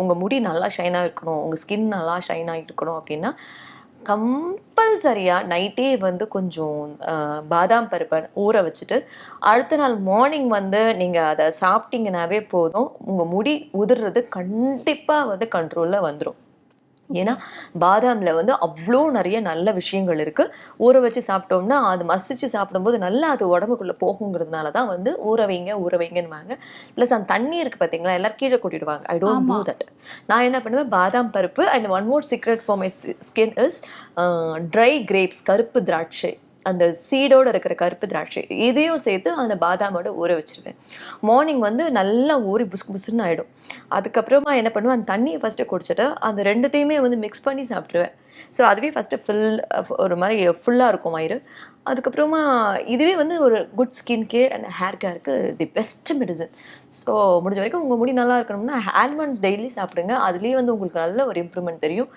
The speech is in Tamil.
உங்கள் முடி நல்லா ஷைனாக இருக்கணும், உங்கள் ஸ்கின் நல்லா ஷைனாக இருக்கணும் அப்படின்னா கம்பல்சரியாக நைட்டே வந்து கொஞ்சம் பாதாம் பருப்பை ஊற வச்சுட்டு அடுத்த நாள் மார்னிங் வந்து நீங்கள் அதை சாப்பிட்டீங்கன்னாவே போதும், உங்கள் முடி உதிர்றது கண்டிப்பாக வந்து கண்ட்ரோலில் வந்துடும். ஏன்னா பாதாம்ல வந்து அவ்வளோ நிறைய நல்ல விஷயங்கள் இருக்கு. ஊற வச்சு சாப்பிட்டோம்னா அது மசிச்சு சாப்பிடும்போது நல்லா அது உடம்புக்குள்ள போகுங்கிறதுனால தான் வந்து ஊற வைங்க ஊற வைங்கன்னுவாங்க. ப்ளஸ் அந்த தண்ணி இருக்கு பார்த்தீங்களா, எல்லாரும் கீழே கொட்டிடுவாங்க. ஐ டோன்ட் டூ ஆமா. தட். நான் என்ன பண்ணுவேன், பாதாம் பருப்பு and one more secret for my skin is try grapes, கருப்பு திராட்சை. அந்த சீடோட இருக்கிற கருப்பு திராட்சை இதையும் சேர்த்து அந்த பாதாமோட ஊற வச்சிருவேன். மார்னிங் வந்து நல்லா ஊறி புசு புசுன்னு ஆயிடும். அதுக்கப்புறமா என்ன பண்ணுவேன், அந்த தண்ணியை ஃபஸ்ட்டு குடிச்சிட்டு அந்த ரெண்டுத்தையுமே வந்து மிக்ஸ் பண்ணி சாப்பிட்ருவேன். ஸோ அதுவே ஃபஸ்ட்டு ஒரு மாதிரி ஃபுல்லாக இருக்கும் வயிறு. அதுக்கப்புறமா இதுவே வந்து ஒரு good skin care and hair கேருக்கு தி பெஸ்ட் மெடிசன். ஸோ முடிஞ்ச வரைக்கும் உங்கள் முடி நல்லா இருக்கணும்னா ஆல்மண்ட்ஸ் டெய்லி சாப்பிடுங்க. அதுலேயே வந்து உங்களுக்கு நல்ல ஒரு இம்ப்ரூவ்மெண்ட் தெரியும்.